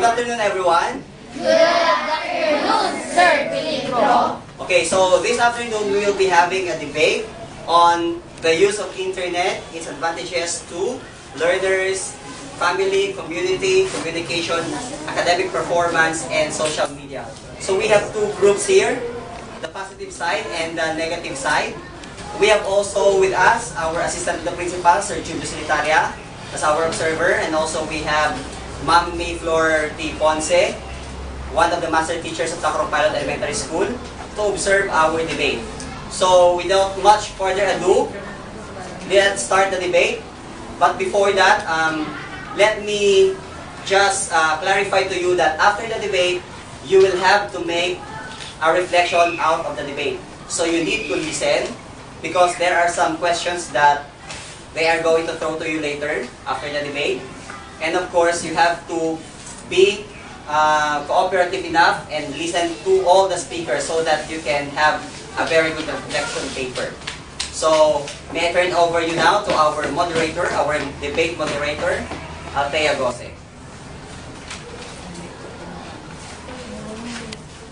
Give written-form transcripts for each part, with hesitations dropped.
Good afternoon, everyone. Good afternoon, Sir Filippo. Okay, so this afternoon we will be having a debate on the use of internet, its advantages to learners, family, community, communication, academic performance, and social media. So we have two groups here, the positive side and the negative side. We have also with us our assistant to the principal, Sir Julio Solitaria, as our observer, and also we have Ma'am Mayflor T. Ponce, one of the master teachers of Tacorong Pilot Elementary School, to observe our debate. So without much further ado, let's start the debate. But before that, let me just clarify to you that after the debate, you will have to make a reflection out of the debate. So you need to listen because there are some questions that they are going to throw to you later after the debate. And of course, you have to be cooperative enough and listen to all the speakers so that you can have a very good reflection paper. So, may I turn over you now to our moderator, our debate moderator, Althea Gose.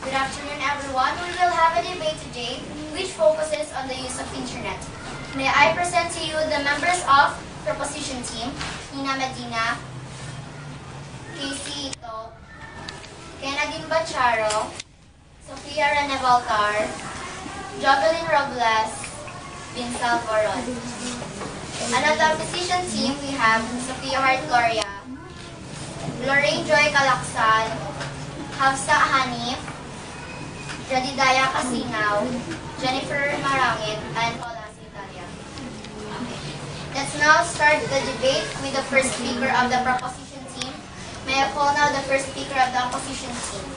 Good afternoon, everyone. We will have a debate today which focuses on the use of internet. May I present to you the members of proposition team, Nina Medina, Casey Ito, Kenadine Bacharo, Sofia Renevaltar, Jovelyn Robles, Vincel Boron. Another opposition team, we have Sofia Hart Gloria, Lorraine Joy Calaksan, Hafsa Hanif, Jadidaya Casinaw, Jennifer Marangit, and Paula Sitalia. Let's now start the debate with the first speaker of the proposition team. May I call now the first speaker of the opposition team.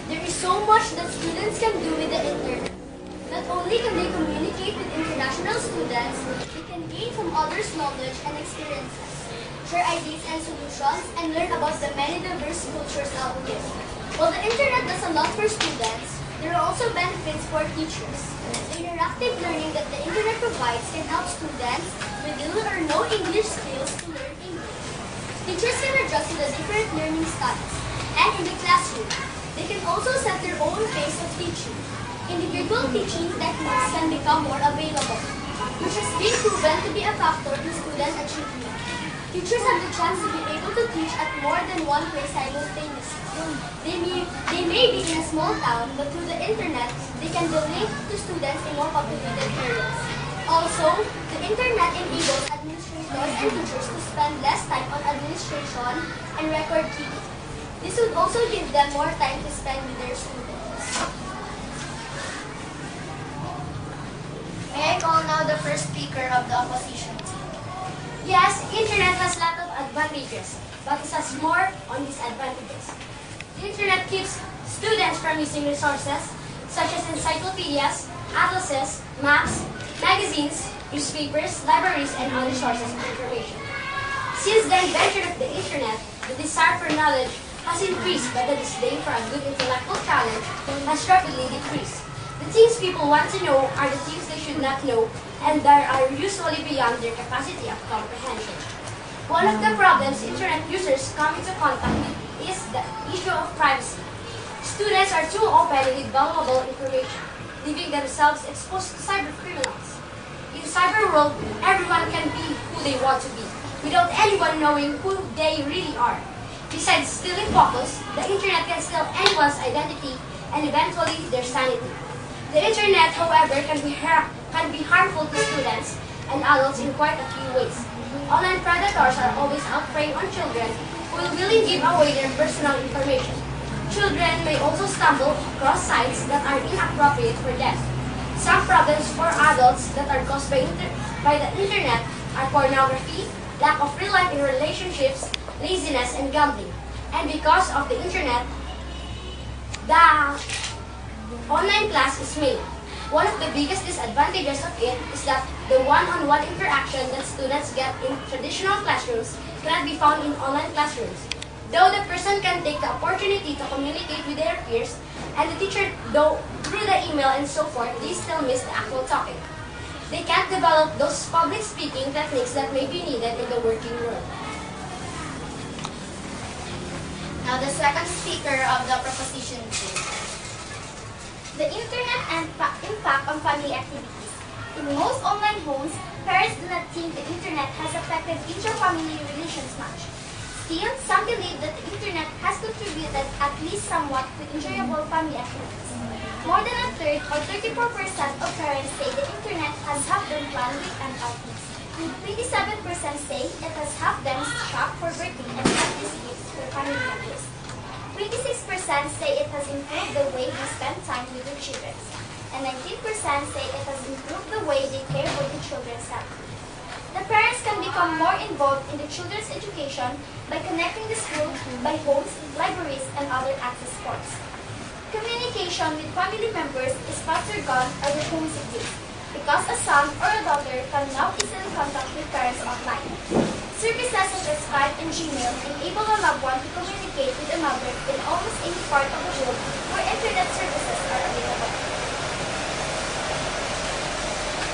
There is so much that students can do with the internet. Not only can they communicate with international students, they can gain from others' knowledge and experiences, share ideas and solutions, and learn about the many diverse cultures out there. While the internet does a lot for students, there are also benefits for teachers. The interactive learning that the internet provides can help students with little or no English skills to learn English. Teachers can adjust to the different learning styles, and in the classroom, they can also set their own pace of teaching. Individual teaching techniques can become more available, which has been proven to be a factor in student achievement. Teachers have the chance to be able to teach at more than one place simultaneously. They may be in a small town, but through the internet, they can be linked to students in more populated areas. Also, the internet enables administrators and teachers to spend less time on administration and record keeping. This would also give them more time to spend with their students. May I call now the first speaker of the opposition team. Yes, internet has a lot of advantages, but it has more on disadvantages. The internet keeps students from using resources such as encyclopedias, atlases, maps, magazines, newspapers, libraries, and other sources of information. Since the invention of the internet, the desire for knowledge has increased, but the disdain for a good intellectual challenge has rapidly decreased. The things people want to know are the things they should not know, and that are usually beyond their capacity of comprehension. One of the problems internet users come into contact with is the issue of privacy. Students are too open with valuable information, leaving themselves exposed to cyber criminals. In the cyber world, everyone can be who they want to be, without anyone knowing who they really are. Besides stealing focus, the internet can steal anyone's identity and eventually their sanity. The internet, however, can be harmful to students and adults in quite a few ways. Online predators are always out preying on children who will really give away their personal information. Children may also stumble across sites that are inappropriate for them. Some problems for adults that are caused by the internet are pornography, lack of real life in relationships, laziness, and gambling. And because of the internet, the online class is made. One of the biggest disadvantages of it is that the one-on-one interaction that students get in traditional classrooms cannot be found in online classrooms. Though the person can take the opportunity to communicate with their peers, and the teacher, though through the email and so forth, they still miss the actual talking. They can't develop those public speaking techniques that may be needed in the working world. Now the second speaker of the proposition 2. The internet and impact on family activities. In most online homes, parents do not think the internet has affected inter-family relations much. Still, some believe that the internet has contributed at least somewhat to enjoyable family activities. More than a third, or 34% of parents say the internet has helped them plan weekend outings. 27% say it has helped them shop for birthday and purchase gifts for family members. 26% say it has improved the way they spend time with their children. And 19% say it has improved the way they care for the children's health. The parents can become more involved in the children's education by connecting the school by homes, libraries, and other access points. Communication with family members is faster gone or the homes exist, because a son or a daughter can now easily contact with parents online. Services such as Skype and Gmail enable a loved one to communicate with another in almost any part of the world where internet services are available.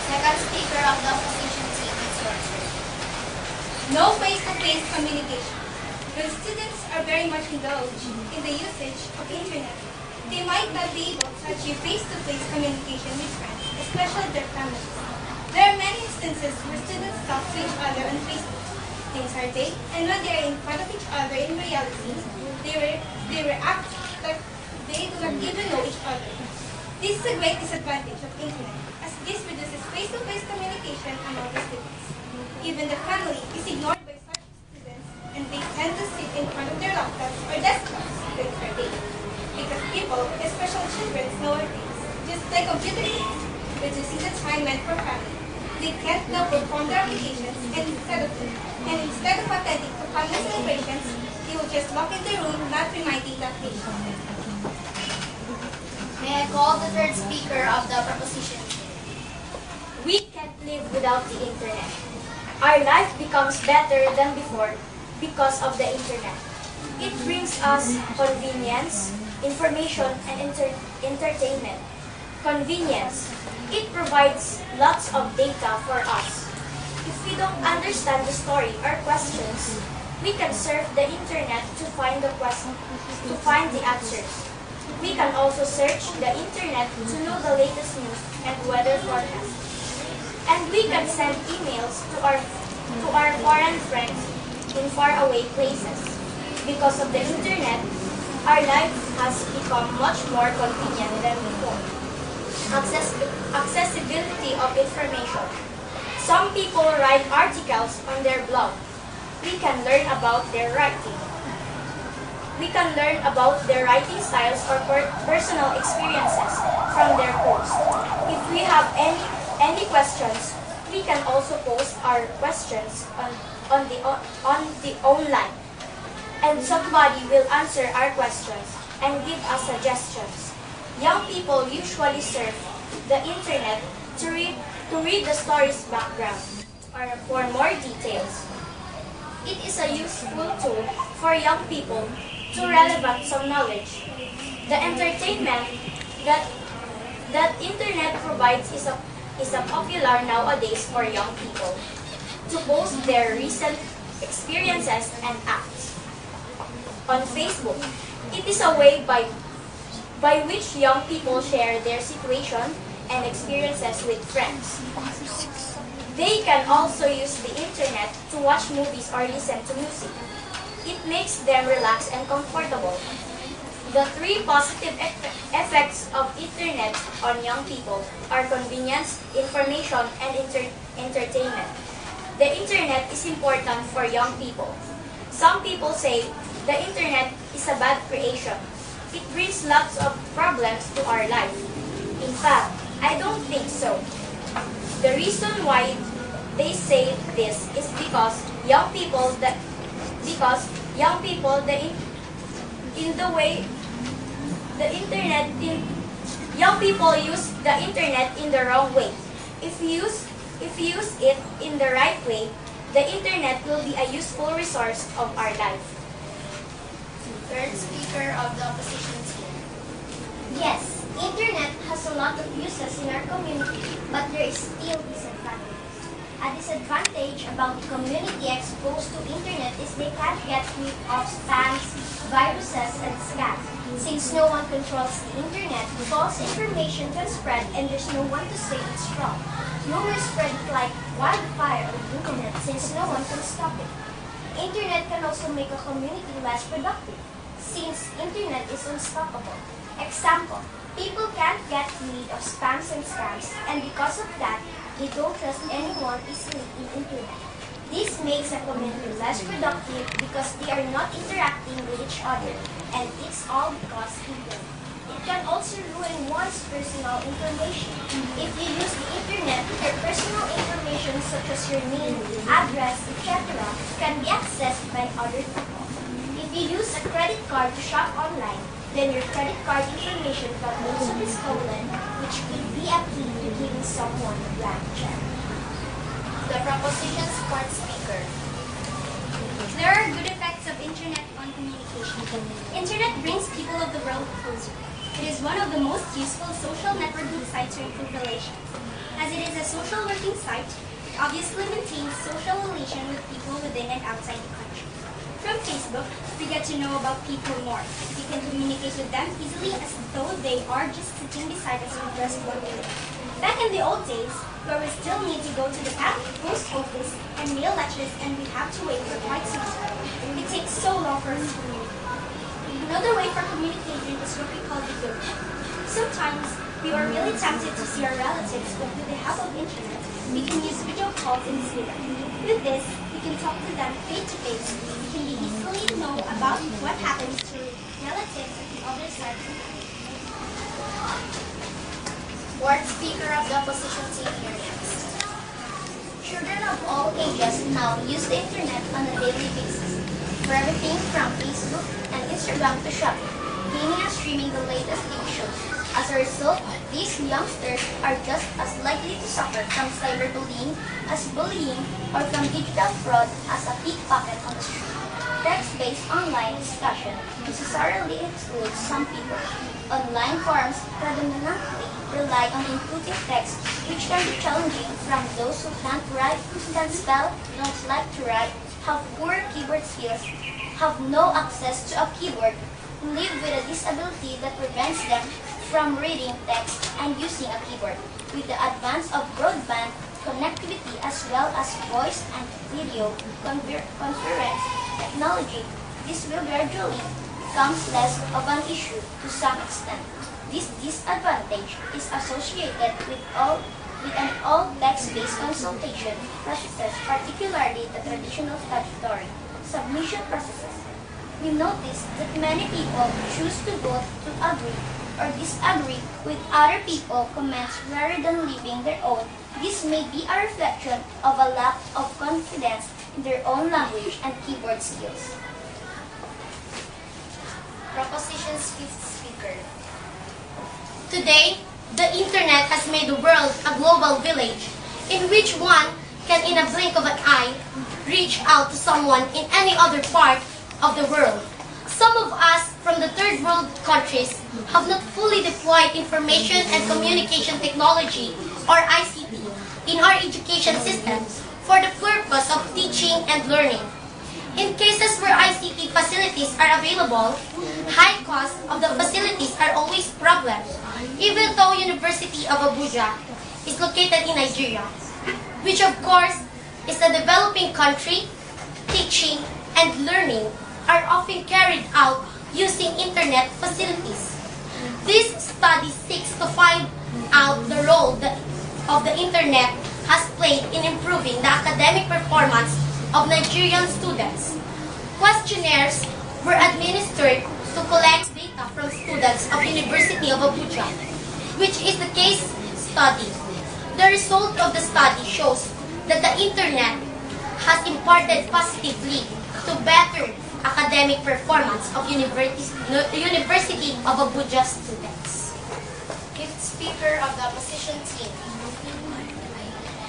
Second speaker of the opposition team is your turn. No face-to-face communication. When students are very much indulged in the usage of internet, they might not be able to achieve face-to-face communication with friends, especially their families. There are many instances where students talk to each other on Facebook. Things are they, and when they are in front of each other in reality, they react like they do not even know each other. This is a great disadvantage of internet, as this reduces face-to-face communication among the students. Even the family is ignored by such students, and they tend to sit in front of their laptops or desktops things are they. Because people, especially children, nowadays, just like computer games, reducing the time meant for family. They can't now perform their obligations, and instead of attending to family celebrations, they will just lock in their room, not reminding that they should. May I call the third speaker of the proposition 2. We can't live without the internet. Our life becomes better than before because of the internet. It brings us convenience, information, and entertainment. Convenience. It provides lots of data for us. If we don't understand the story or questions, we can surf the internet to find the answers. We can also search the internet to know the latest news and weather forecast. And we can send emails to our foreign friends in faraway places. Because of the internet, our life has become much more convenient than before. Accessibility of information. Some people write articles on their blog. We can learn about their writing. We can learn about their writing styles or personal experiences from their posts. If we have any questions, we can also post our questions on the online. And somebody will answer our questions and give us suggestions. Young people usually surf the internet to read the story's background or for more details. It is a useful tool for young people to relevant some knowledge. The entertainment that internet provides is a popular nowadays for young people to post their recent experiences and acts. On Facebook, it is a way by which young people share their situation and experiences with friends. They can also use the internet to watch movies or listen to music. It makes them relax and comfortable. The three positive effects of internet on young people are convenience, information, and entertainment. The internet is important for young people. Some people say the internet is a bad creation. It brings lots of problems to our life. In fact, I don't think so. The reason why they say this is because young people young people use the internet in the wrong way. If you use it in the right way, the internet will be a useful resource of our life. Third speaker of the opposition team. Yes, Internet has a lot of uses in our community, but there is still disadvantages. A disadvantage about the community exposed to internet is they can't get rid of spams, viruses, and scams. Since no one controls the internet, false information can spread and there's no one to say it's wrong. Rumors spread like wildfire on the internet since no one can stop it. Internet can also make a community less productive, since internet is unstoppable. Example, people can't get rid of spams and scams, and because of that, they don't trust anyone easily in internet. This makes a community less productive because they are not interacting with each other, and it's all because internet. It can also ruin one's personal information. If you use the internet, your personal information such as your name, address, etc. can be accessed by other people. If you use a credit card to shop online, then your credit card information can also be stolen, which could be a key to giving someone a blank check. The proposition support speaker. There are good effects of internet on communication. Internet brings people of the world closer. It is one of the most useful social networking sites to improve relations. As it is a social working site, it obviously maintains social relation with people within and outside the country. From Facebook, we get to know about people more. We can communicate with them easily as though they are just sitting beside us with just one click. Back in the old days, where we still need to go to the post office and mail letters and we have to wait for quite some time. It takes so long for us to communicate. Another way for communication is what we call video. Sometimes we are really tempted to see our relatives, but with the help of internet, we can use video calls and see them. With this, we can talk to them face to face. We can easily know about what happens to relatives at the other side of the world. Fourth speaker of the opposition team here next. Children of all ages now use the internet on a daily basis for everything from Facebook and Instagram to shopping, gaming and streaming the latest TV shows. As a result, these youngsters are just as likely to suffer from cyberbullying as bullying or from digital fraud as a pickpocket on the street. Text-based online discussion necessarily excludes some people. Online forums predominantly rely on intuitive text, which can be challenging from those who can't write, can't spell, don't like to write, have poor keyboard skills, have no access to a keyboard, live with a disability that prevents them from reading text and using a keyboard. With the advance of broadband connectivity as well as voice and video conference technology, this will gradually become less of an issue to some extent. This disadvantage is associated with an all text-based consultation processes, particularly the traditional statutory submission processes. We notice that many people choose to vote to agree or disagree with other people's comments rather than leaving their own. This may be a reflection of a lack of confidence in their own language and keyboard skills. Proposition's fifth speaker. Today, the internet has made the world a global village in which one can, in a blink of an eye, reach out to someone in any other part of the world. Some of us from the third world countries have not fully deployed information and communication technology, or ICT, in our education system for the purpose of teaching and learning. In cases where ICT facilities are available, high cost of the facilities are always problems, even though University of Abuja is located in Nigeria, which of course is a developing country. Teaching and learning are often carried out using internet facilities. This study seeks to find out the role of the internet has played in improving the academic performance of Nigerian students. Questionnaires were administered to collect data from students of University of Abuja, which is the case study. The result of the study shows that the internet has imparted positively to better academic performance of University of Abuja students. Fifth speaker of the opposition team.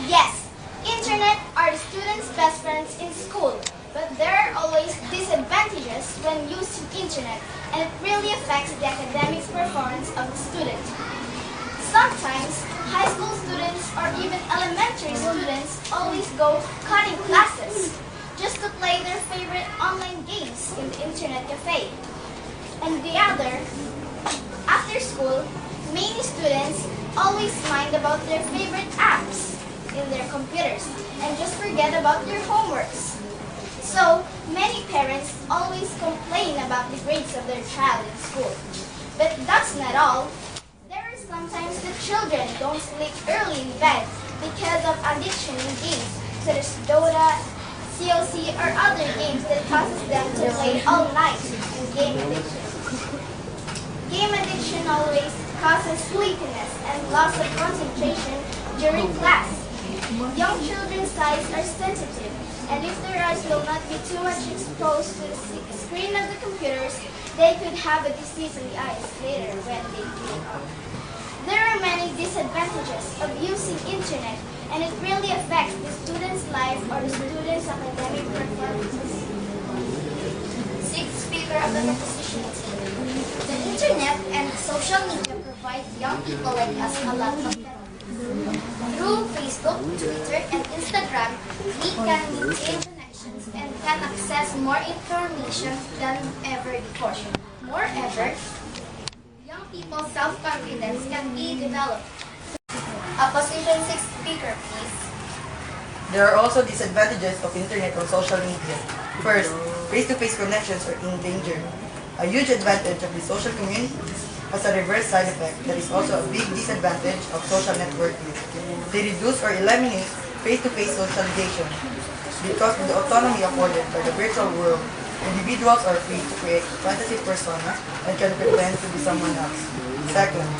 Yes, internet are the students' best friends in school, but There are always disadvantages when using internet, and it really affects the academic performance of the student. Sometimes, high school students or even elementary students always go cutting classes just to play their favorite online games in the internet cafe. And the other, after school, many students always mind about their favorite apps in their computers and just forget about their homeworks. So, many parents always complain about the grades of their child in school. But that's not all. There are sometimes the children don't sleep early in bed because of addiction in games such as Dota, COC, or other games that causes them to play all night and game addiction. Game addiction always causes sleepiness and loss of concentration during class. Young children's eyes are sensitive, and if their eyes will not be too much exposed to the screen of the computers, they could have a disease in the eyes later when they grow up. There are many disadvantages of using internet, and it really affects the student's life or the student's academic performances. Sixth speaker of the proposition team. The internet and social media provide young people like us a lot of benefits. Through Facebook, Twitter, and Instagram, we can maintain connections and can access more information than ever before. Moreover, young people's self-confidence can be developed. Opposition 6 speaker, please. There are also disadvantages of internet or social media. First, face-to-face connections are in danger. A huge advantage of the social community has a reverse side effect that is also a big disadvantage of social networking. They reduce or eliminate face-to-face socialization. Because of the autonomy afforded by the virtual world, individuals are free to create fantasy personas and can pretend to be someone else. Second,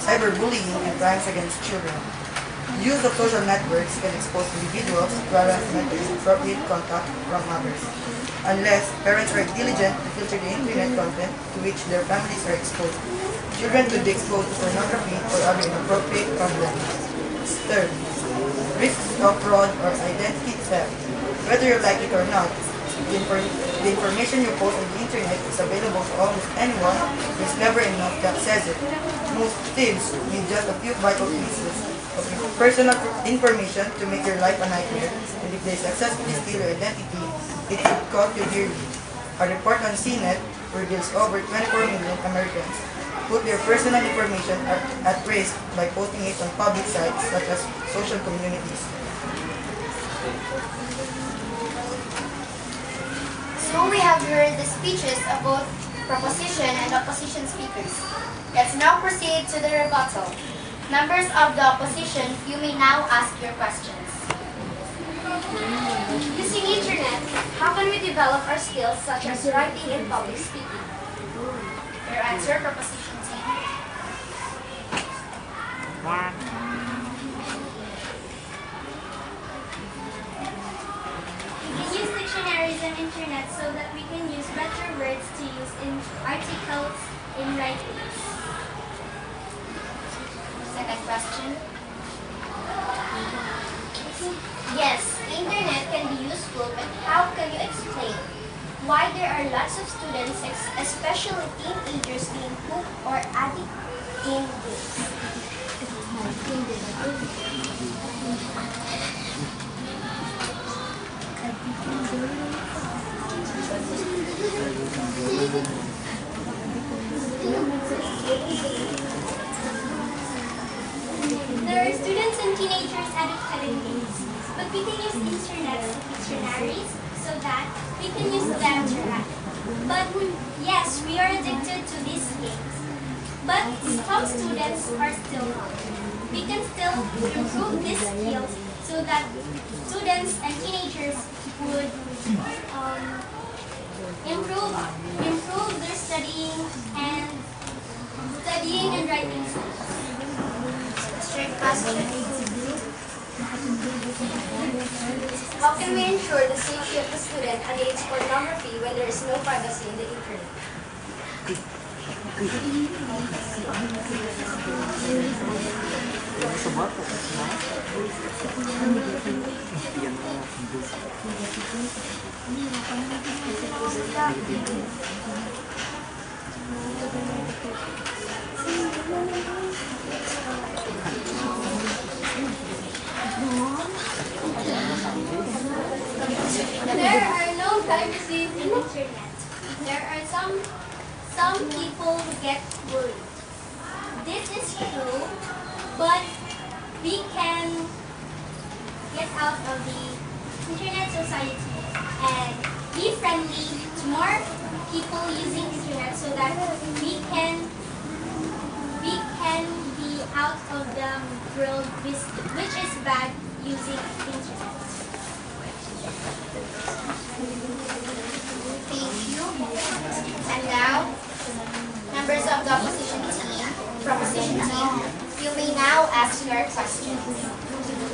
cyberbullying and crimes against children. The use of social networks can expose individuals to harassment and inappropriate contact from others. Unless parents are diligent to filter the internet content to which their families are exposed, children could be exposed to pornography or other inappropriate content. Third, risks of fraud or identity theft. Whether you like it or not, the information you post on the internet is available to almost anyone who is clever enough to access it. Most thieves need just a few vital pieces of personal information to make your life a nightmare, and if they successfully steal your identity, it could cost you dearly. A report on CNET reveals over 24 million Americans put their personal information at risk by posting it on public sites such as social communities. So we have heard the speeches of both proposition and opposition speakers. Let's now proceed to the rebuttal. Members of the opposition, you may now ask your questions. Using internet, how can we develop our skills such as writing and public speaking? Your answer, proposition team. We can use dictionaries and internet so that we can use better words to use in articles, in writings. Second question. Yes, internet can be useful, but how can you explain why there are lots of students, especially teenagers, being hooked or addicted in games? There are students and teenagers addicted in games, but we can use internet dictionaries so that we can use them to write. But yes, we are addicted to these games. But some students are still not. We can still improve these skills so that students and teenagers would improve their studying and writing skills. Third question. How can we ensure the safety of the student against pornography when there is no privacy in the internet? There are no privacies in the internet. There are some people who get worried. This is true, but we can get out of the internet society and be friendly to more people using internet so that we can be out of the world which is bad using internet. Thank you. And now, members of the proposition team, you may now ask your questions.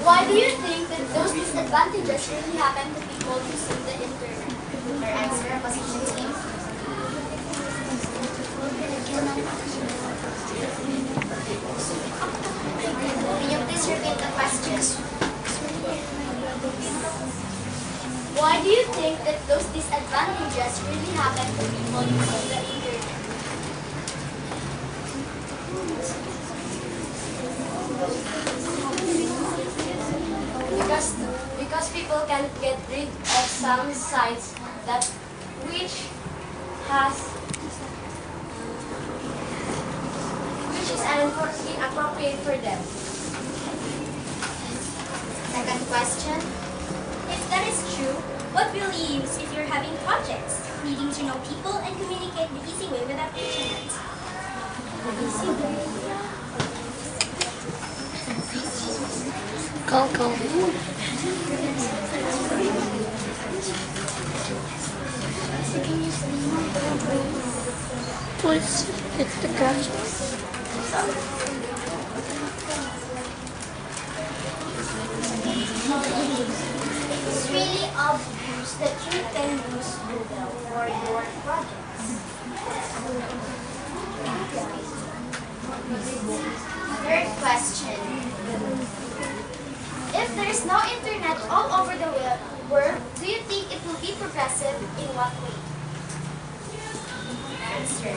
Why do you think that those disadvantages really happen to people using the internet? Your answer, opposition team. Can you please repeat the question? Why do you think that those disadvantages really happen to people using the internet? Because people can get rid of some sites that which is inappropriate for them. Second question. If that is true, what will you use if you're having projects, needing to know people and communicate the easy way without internet? Please hit the gadget. It's really obvious that you can use Google for your projects. Third question. If there's no internet all over the world, do you think it will be progressive? In what way? Answer.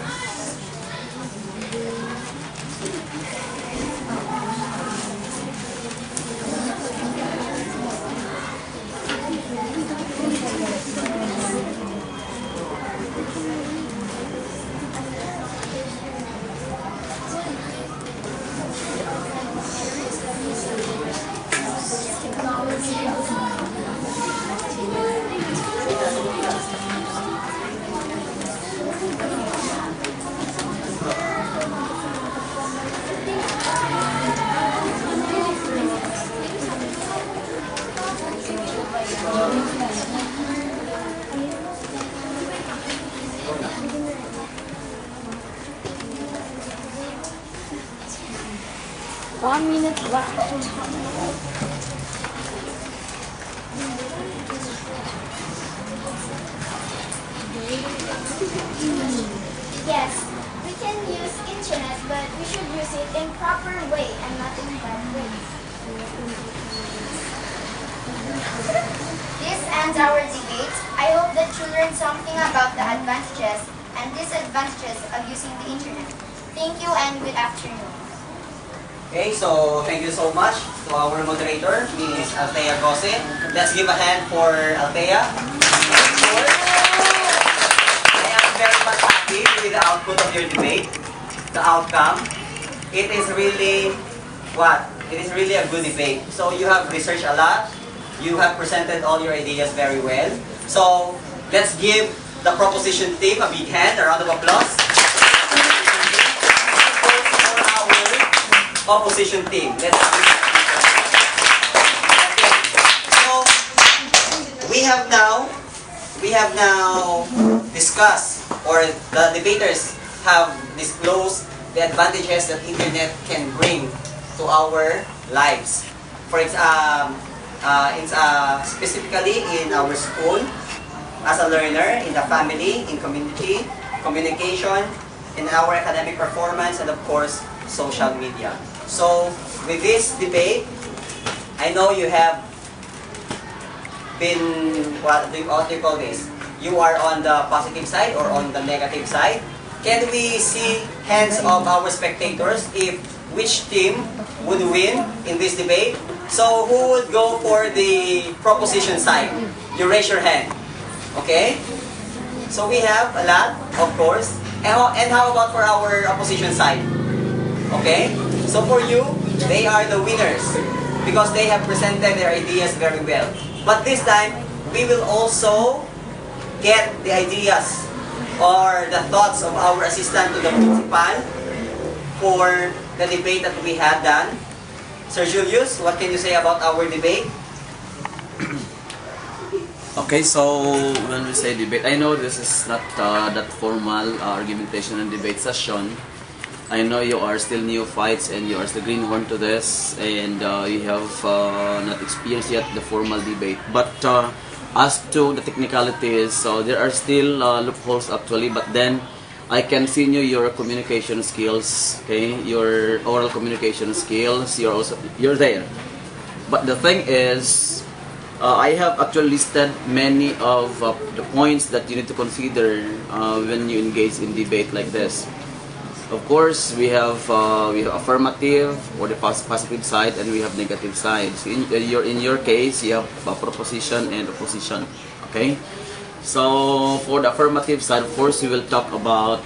One minute left. Yes, we can use internet, but we should use it in proper way and not in bad ways. This ends our debate. I hope that you learned something about the advantages and disadvantages of using the internet. Thank you and good afternoon. Okay, so thank you so much to our moderator, Ms. Althea Gose. Let's give a hand for Althea. I am very much happy with the output of your debate, the outcome. It is really what? It is really a good debate. So you have researched a lot. You have presented all your ideas very well. So let's give the proposition team a big hand, a round of applause. Opposition team. Let's okay. So we have now discussed, or the debaters have disclosed the advantages that internet can bring to our lives. For example, specifically in our school, as a learner, in the family, in community, communication, in our academic performance, and of course, social media. So, with this debate, I know you have been, what do you call this? You are on the positive side or on the negative side? Can we see hands of our spectators if which team would win in this debate? So who would go for the proposition side? You raise your hand. Okay? So we have a lot, of course. And how about for our opposition side? Okay? So for you, they are the winners because they have presented their ideas very well. But this time, we will also get the ideas or the thoughts of our assistant to the principal for the debate that we have done. Sir Julius, what can you say about our debate? Okay, so when we say debate, I know this is not that formal argumentation and debate session. I know you are still neophytes and you are still greenhorn to this, and you have not experienced yet the formal debate. But as to the technicalities, so there are still loopholes actually, but then I can see your communication skills, okay, your oral communication skills, you're there. But the thing is, I have actually listed many of the points that you need to consider when you engage in debate like this. Of course, we have affirmative or the positive side, and we have negative sides. In your case, you have a proposition and opposition. Okay. So for the affirmative side, of course, we will talk about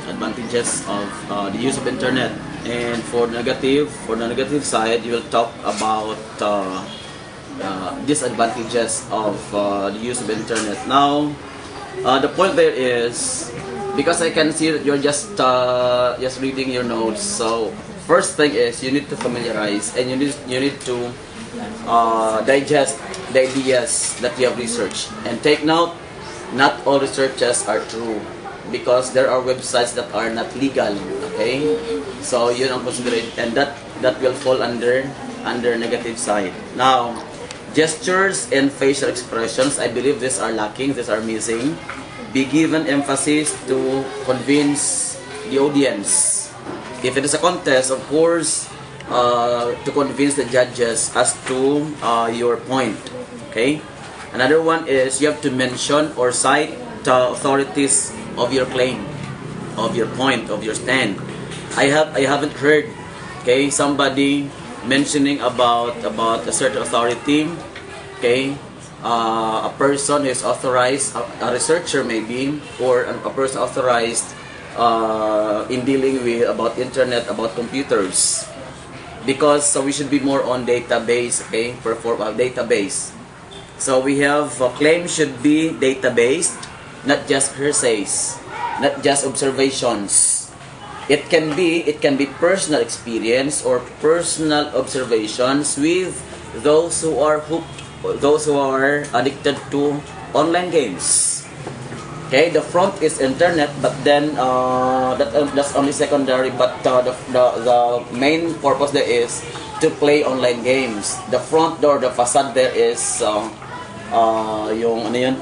advantages of the use of internet, and for the negative side, you will talk about disadvantages of the use of internet. Now, the point there is, because I can see that you're just reading your notes. So first thing is you need to familiarize and you need to digest the ideas that you have researched and take note. Not all researches are true because there are websites that are not legal. Okay, so you don't consider it, and that will fall under negative side. Now, gestures and facial expressions, I believe these are lacking. These are missing. Be given emphasis to convince the audience. If it is a contest, of course, to convince the judges as to your point. Okay. Another one is you have to mention or cite the authorities of your claim, of your point, of your stand. I haven't heard, okay, somebody mentioning about a certain authority, okay. A person who is authorized, a researcher maybe, or a person authorized in dealing with about internet, about computers, because so we should be more on database, okay, perform a database. So we have claims should be data-based, not just hearsays, not just observations. It can be personal experience or personal observations with those who are hooked, those who are addicted to online games. Okay, the front is internet, but then that's only secondary. But the main purpose there is to play online games. The front door, the facade there is yung ano yun,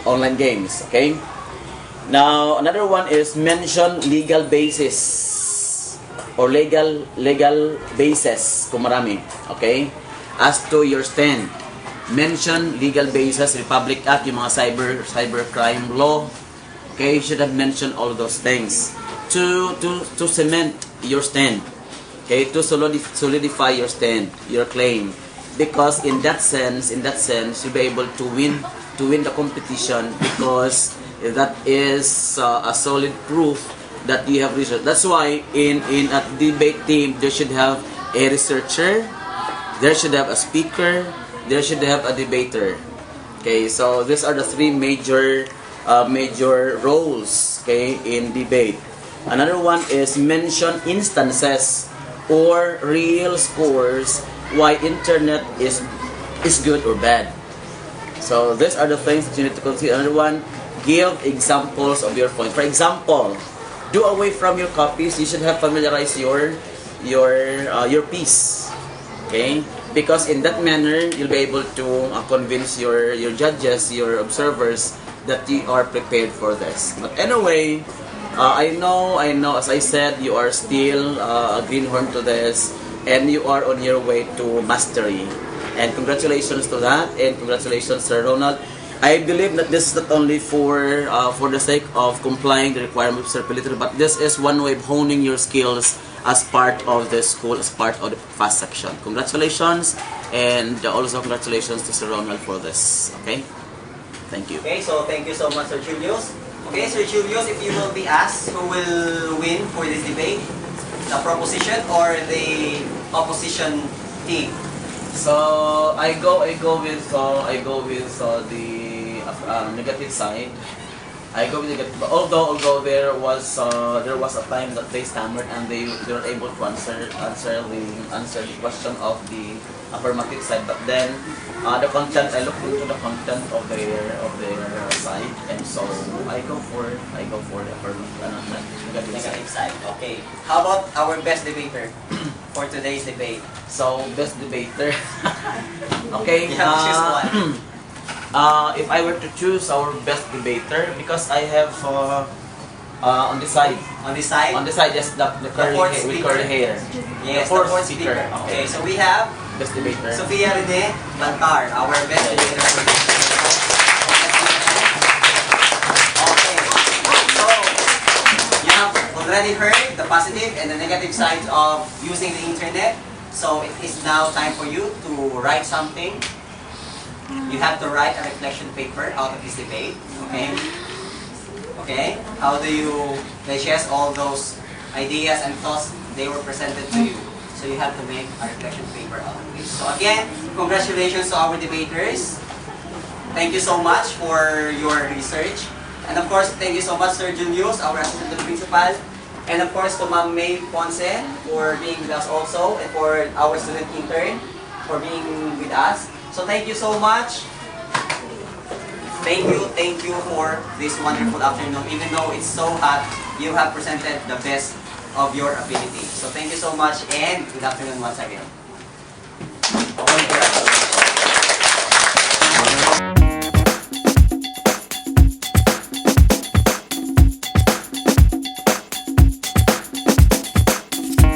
online games. Okay. Now another one is mention legal basis or legal basis kung marami. Okay, as to your stand, mention legal basis, Republic Act, yung mga cybercrime law. Okay, you should have mentioned all those things to cement your stand. Okay, to solidify your stand, your claim, because in that sense you'll be able to win the competition, because that is a solid proof that you have research. That's why in a debate team there should have a researcher, there should have a speaker, there should have a debater. Okay, so these are the three major roles, okay, in debate. Another one is mention instances or real scores why internet is good or bad. So these are the things that you need to consider. Another one, give examples of your point. For example, do away from your copies. You should have familiarized your piece. Okay, because in that manner you'll be able to convince your judges, your observers, that you are prepared for this. But anyway, I know, as I said, you are still a greenhorn to this. and you are on your way to mastery. And congratulations to that, and congratulations, Sir Ronald. I believe that this is not only for the sake of complying the requirements of Sir Pilitro, but this is one way of honing your skills as part of the school, as part of the fast section. Congratulations, and also congratulations to Sir Ronald for this. Okay, thank you. Okay, so thank you so much, Sir Julius. Okay, Sir Julius, if you will be asked who will win for this debate, the proposition or the opposition team? So I go with the negative side. I go with negative. Although there was a time that they stammered and they were able to answer the question of the affirmative side. But then the content, I looked into the content of their side, and so I go for the affirmative Negative side. Okay. How about our best debater for today's debate? So best debater. Okay. You have to choose one. If I were to choose our best debater, because I have on the side, On this side? yes, the curly fourth hair, with speaker. curly hair. Yes, the the fourth fourth speaker. speaker. Okay, so we have Best debater. Sofia Rene Bantar, our best debater for this. Okay, so you have already heard the positive and the negative sides of using the internet. So it is now time for you to write something. You have to write a reflection paper out of this debate. Okay? Okay? How do you digest all those ideas and thoughts they were presented to you? So you have to make a reflection paper out of this. So again, congratulations to our debaters. Thank you so much for your research. And of course, thank you so much, Sir Julius, our assistant principal. And of course, to Ma'am May Ponce for being with us also, and for our student intern for being with us. So thank you so much. Thank you for this wonderful afternoon. Even though it's so hot, you have presented the best of your ability. So thank you so much, and good afternoon once again.